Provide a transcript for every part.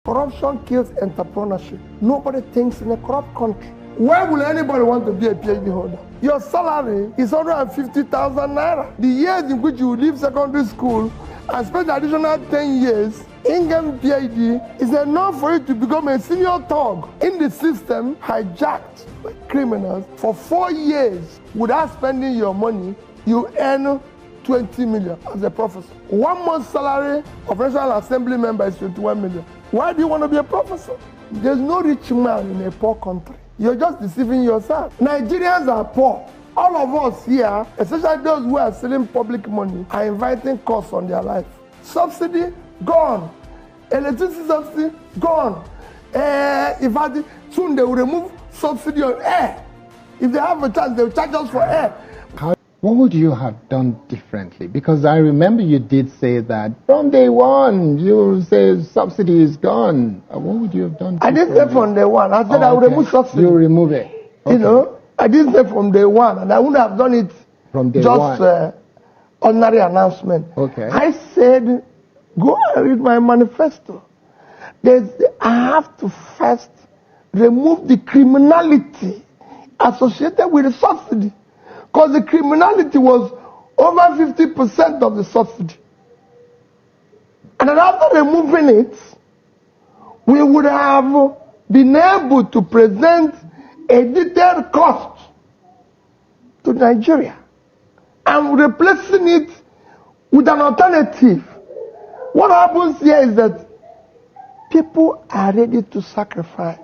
Corruption kills entrepreneurship. Nobody thinks in a corrupt country. Why will anybody want to be a PhD holder? Your salary is 150,000 naira. The years in which you leave secondary school and spend the additional 10 years in getting PhD is enough for you to become a senior thug in the system, hijacked by criminals for 4 years. Without spending your money, you earn 20 million as a professor. 1 month's salary of National Assembly member is 21 million. Why do you want to be a professor? There's no rich man in a poor country. You're just deceiving yourself. Nigerians are poor. All of us here, especially those who are stealing public money, are inviting costs on their life. Subsidy, gone. Electricity subsidy, gone. Soon they will remove subsidy on air. If they have a chance, they will charge us for air. What would you have done differently? Because I remember you did say that from day one, you say subsidy is gone. What would you have done differently? I didn't say from day one. I said I would remove subsidy. You remove it. Okay. You know, I didn't say from day one, and I wouldn't have done it from day just ordinary announcement. Okay. I said, go and read my manifesto. I have to first remove the criminality associated with the subsidy. Because the criminality was over 50% of the subsidy. And then after removing it, we would have been able to present a detailed cost to Nigeria and replacing it with an alternative. What happens here is that people are ready to sacrifice.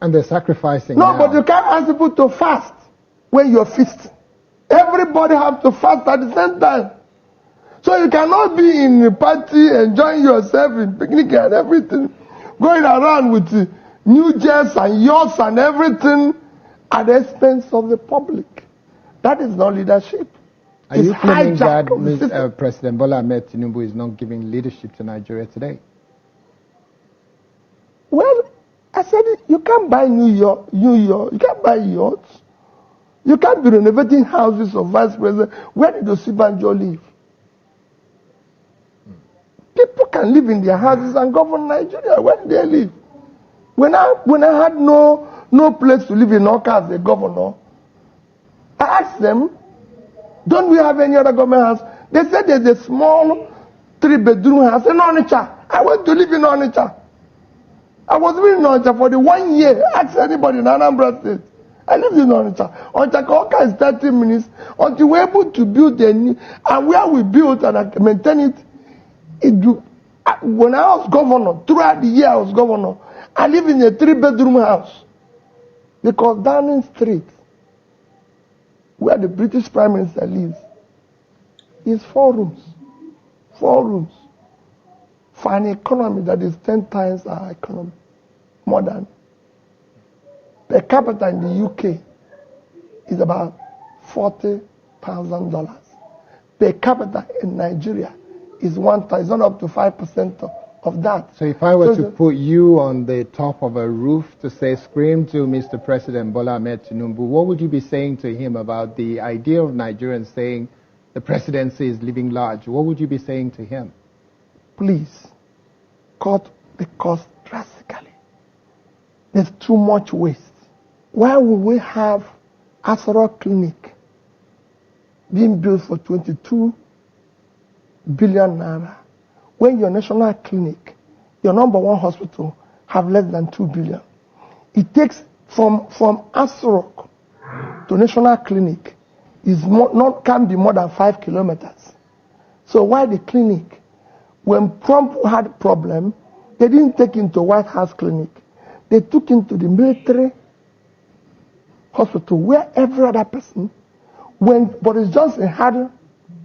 And they're sacrificing No, now. but you can't ask people to fast when you're feasting. Everybody has to fast at the same time. So you cannot be in a party, enjoying yourself in picnic and everything, going around with new jets and yachts and everything at the expense of the public. That is not leadership. Are you claiming that President Bola Ahmed Tinubu is not giving leadership to Nigeria today? Well, I said you can't buy New York, you can't buy yachts. You can't be renovating houses of vice president. Where did Osibanjo live? People can live in their houses and govern Nigeria. Where did they live? When I had no place to live in Oka as a governor, I asked them, don't we have any other government house? They said there's a small 3-bedroom house in Onitsha. I went to live in Onitsha. I was living in Onitsha for the 1 year. Ask anybody in Anambra State. I lived in Onitsha. Onitsha is 30 minutes until we're able to build a new, and where we built and maintain it, when I was governor, throughout the year I was governor, I lived in a 3-bedroom house. Because Downing Street, where the British Prime Minister lives, is 4 rooms. 4 rooms. For an economy that is 10 times our economy. More than. Per capita in the UK is about $40,000. Per capita in Nigeria is not up to 5% of that. So if I were to put you on the top of a roof to say, scream to Mr. President Bola Ahmed Tinubu, what would you be saying to him about the idea of Nigerians saying the presidency is living large? What would you be saying to him? Please, cut the cost drastically. There's too much waste. Why would we have Asara Clinic being built for 22 billion naira when your national clinic, your #1 hospital, have less than 2 billion? It takes from Asarok to national clinic can be more than 5 kilometers. So why the clinic? When Trump had problem, they didn't take him to White House clinic. They took him to the military hospital where every other person, when Boris Johnson had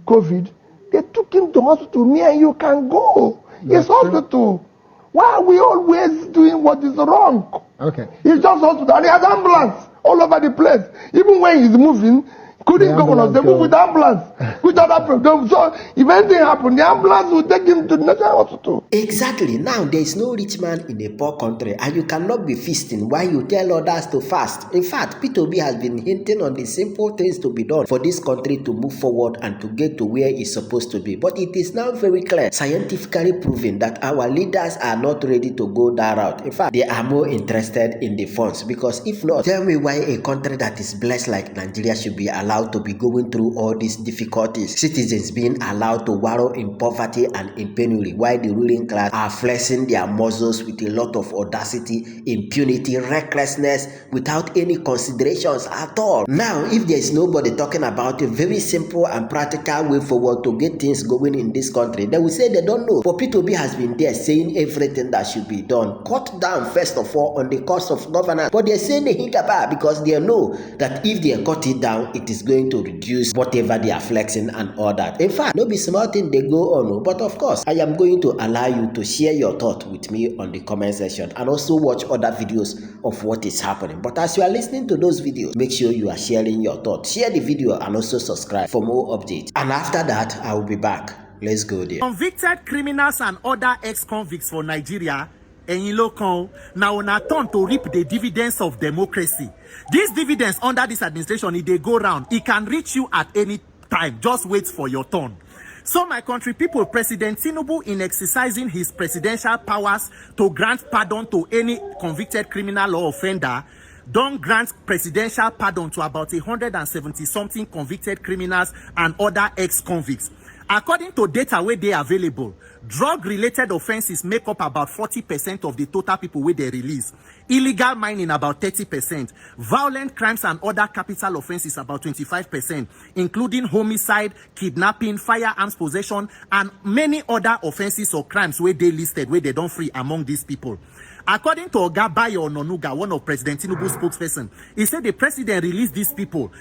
COVID, they took him to hospital. Me and you can go. It's hospital. Why are we always doing what is wrong? Okay. It's just hospital. And he has ambulance all over the place. Even when he's moving, Couldn't governors, they move with ambulance. Which other problem? So if anything happened, the ambulance will take him to the national hospital. Exactly. Now, there is no rich man in a poor country, and you cannot be feasting while you tell others to fast. In fact, P2B has been hinting on the simple things to be done for this country to move forward and to get to where it's supposed to be. But it is now very clear, scientifically proven, that our leaders are not ready to go that route. In fact, they are more interested in the funds, because if not, tell me why a country that is blessed like Nigeria should be allowed to be going through all these difficulties, citizens being allowed to wallow in poverty and in penury, while the ruling class are flexing their muscles with a lot of audacity, impunity, recklessness, without any considerations at all. Now, if there is nobody talking about a very simple and practical way forward to get things going in this country, they will say they don't know. But P2B has been there saying everything that should be done. Cut down, first of all, on the cost of governance. But they're saying they hit about because they know that if they cut it down, it is going to reduce whatever they are flexing and all that. In fact, no be small thing they go on. But of course, I am going to allow you to share your thought with me on the comment section and also watch other videos of what is happening. But as you are listening to those videos, make sure you are sharing your thoughts. Share the video and also subscribe for more updates. And after that, I will be back. Let's go there. Convicted criminals and other ex-convicts for Nigeria, now on a turn to reap the dividends of democracy. These dividends under this administration, if they go round, it can reach you at any time. Just wait for your turn. So my country people, President Tinubu, in exercising his presidential powers to grant pardon to any convicted criminal or offender, don't grant presidential pardon to about 170-something convicted criminals and other ex-convicts. According to data where they are available, drug-related offenses make up about 40% of the total people where they release. Illegal mining about 30%. Violent crimes and other capital offenses about 25%, including homicide, kidnapping, firearms possession, and many other offenses or crimes where they listed, where they don't free among these people. According to Ogabayo Ononuga, one of President Tinubu's spokesperson, he said the president released these people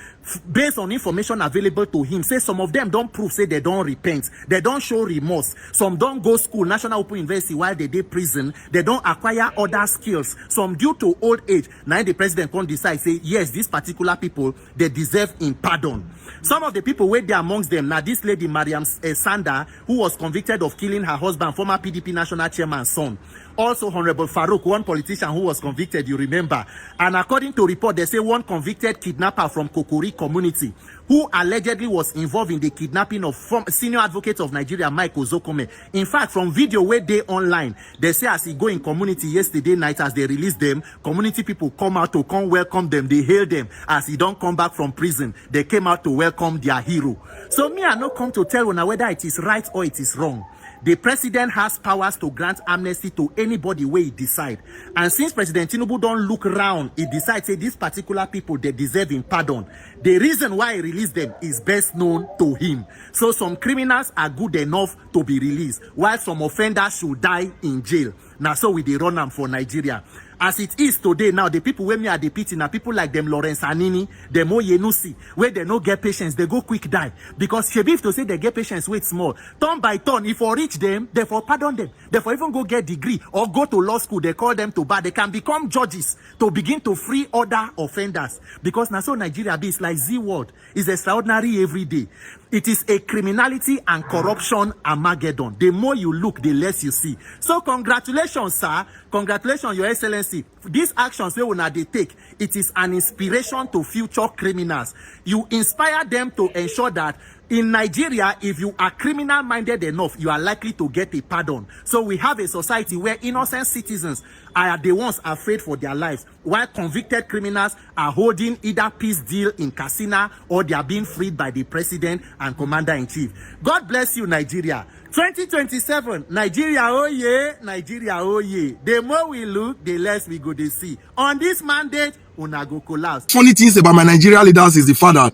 based on information available to him. Say some of them don't prove, say they don't repent, they don't show remorse. Some don't go school, National Open University while they did prison, they don't acquire other skills. Some due to old age. Now the president can decide, say, yes, these particular people, they deserve in pardon. Some of the people were there amongst them. Now this lady, Mariam Sanda, who was convicted of killing her husband, former PDP national chairman's son. Also, Honorable Farouk, one politician who was convicted, you remember. And according to report, they say one convicted kidnapper from Kokori community, who allegedly was involved in the kidnapping of senior advocate of Nigeria, Mike Ozokome. In fact, from video where they online, they say as he go in community yesterday night, as they released them, community people come out to come welcome them. They hail them. As he don't come back from prison, they came out to welcome their hero. So me, I no come to tell you now whether it is right or it is wrong. The president has powers to grant amnesty to anybody where he decide. And since President Tinubu don't look around, he decides, say, these particular people, they deserve in pardon. The reason why he released them is best known to him. So some criminals are good enough to be released, while some offenders should die in jail. Now so we dey run them for Nigeria. As it is today now, the people where me are the pity now, people like them Lawrence Anini, them Oyenusi, where they no get patience, they go quick die. Because Shebif to say they get patience, wait small. Turn by turn, if I reach them, therefore pardon them. Therefore even go get degree or go to law school, they call them to bar. They can become judges to begin to free other offenders. Because now so Nigeria be, it's like Z-word. It's extraordinary every day. It is a criminality and corruption Armageddon. The more you look, the less you see. So congratulations, sir. Congratulations, Your Excellency. These actions they take, it is an inspiration to future criminals. You inspire them to ensure that in Nigeria, if you are criminal-minded enough, you are likely to get a pardon. So we have a society where innocent citizens are the ones afraid for their lives, while convicted criminals are holding either peace deal in Katsina or they are being freed by the president and commander-in-chief. God bless you, Nigeria. 2027, Nigeria, oh yeah, Nigeria, oh yeah. The more we look, the less we go to see. On this mandate, una go collapse. Funny things about my Nigerian leaders is the fact that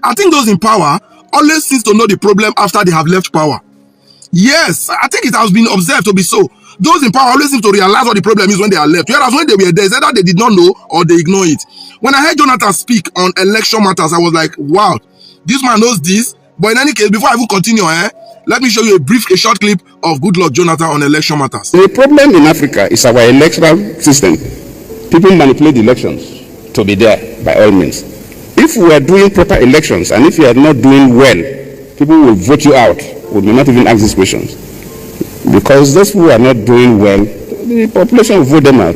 I think those in power always seems to know the problem after they have left power. Yes, I think it has been observed to be so. Those in power always seem to realize what the problem is when they are left. Whereas when they were there, it's either they did not know or they ignore it. When I heard Jonathan speak on election matters, I was like, wow, this man knows this. But in any case, before I even continue, let me show you a short clip of Goodluck Jonathan on election matters. The problem in Africa is our electoral system. People manipulate the elections to be there by all means. If we are doing proper elections and if you are not doing well, people will vote you out. We may not even ask these questions. Because those who are not doing well, the population will vote them out.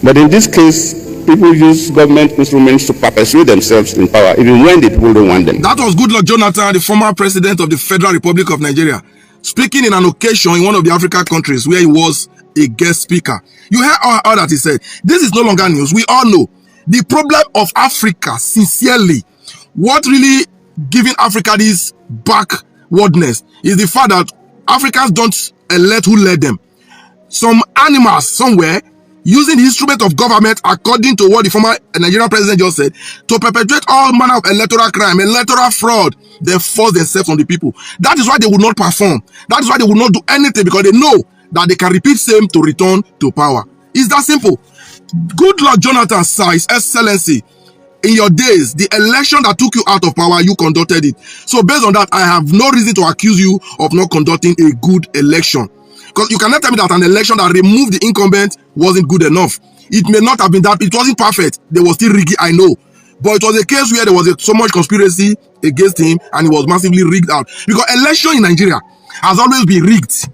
But in this case, people use government instruments to perpetuate themselves in power, even when the people don't want them. That was Goodluck Jonathan, the former president of the Federal Republic of Nigeria, speaking in an occasion in one of the African countries where he was a guest speaker. You heard all that he said. This is no longer news. We all know the problem of Africa, sincerely, what really giving Africa this backwardness is the fact that Africans don't elect who led them. Some animals somewhere using the instrument of government, according to what the former Nigerian president just said, to perpetuate all manner of electoral crime, electoral fraud, they force themselves on the people. That is why they will not perform. That is why they will not do anything, because they know that they can repeat same to return to power. It's that simple. Goodluck Jonathan, sir, His Excellency, in your days, the election that took you out of power, you conducted it. So based on that, I have no reason to accuse you of not conducting a good election. Because you cannot tell me that an election that removed the incumbent wasn't good enough. It may not have been that. It wasn't perfect. There was still rigging, I know. But it was a case where there was so much conspiracy against him and it was massively rigged out. Because election in Nigeria has always been rigged.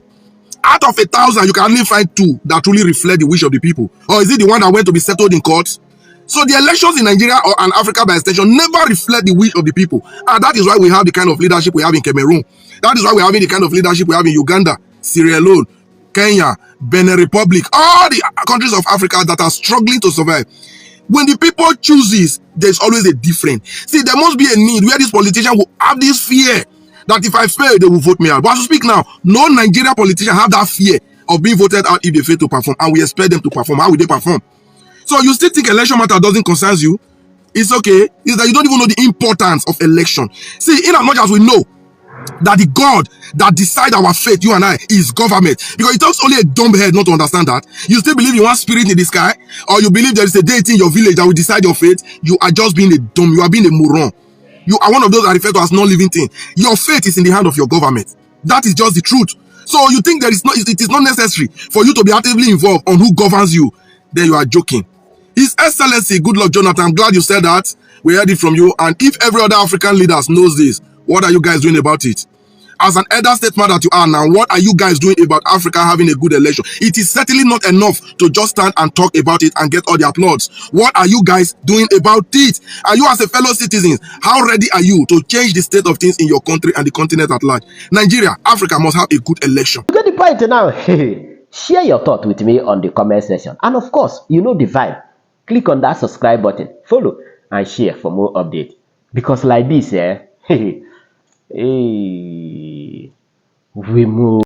Out of 1,000, you can only find 2 that truly reflect the wish of the people. Or is it the one that went to be settled in court? So the elections in Nigeria and Africa by extension never reflect the wish of the people. And that is why we have the kind of leadership we have in Cameroon. That is why we're having the kind of leadership we have in Uganda, Sierra Leone, Kenya, Benin Republic, all the countries of Africa that are struggling to survive. When the people chooses, there's always a difference. See, there must be a need where these politicians will have this fear that if I fail, they will vote me out. But as we speak now, no Nigerian politician have that fear of being voted out if they fail to perform. And we expect them to perform. How will they perform? So you still think election matter doesn't concern you? It's okay. It's that you don't even know the importance of election. See, in as much as we know that the God that decides our fate, you and I, is government. Because it takes only a dumb head not to understand that. You still believe in one spirit in the sky, or you believe there is a deity in your village that will decide your fate. You are just being a dumb. You are being a moron. You are one of those that refer to as non-living thing. Your fate is in the hand of your government. That is just the truth. So you think it is not necessary for you to be actively involved on who governs you. Then you are joking. His Excellency, Goodluck Jonathan, I'm glad you said that. We heard it from you. And if every other African leader knows this, what are you guys doing about it? As an elder statesman that you are now, what are you guys doing about Africa having a good election? It is certainly not enough to just stand and talk about it and get all the applause. What are you guys doing about it? And you as a fellow citizen, how ready are you to change the state of things in your country and the continent at large? Nigeria, Africa must have a good election. You get the point now. Share your thought with me on the comment section. And of course, you know the vibe. Click on that subscribe button, follow, and share for more updates. Because like this, we move.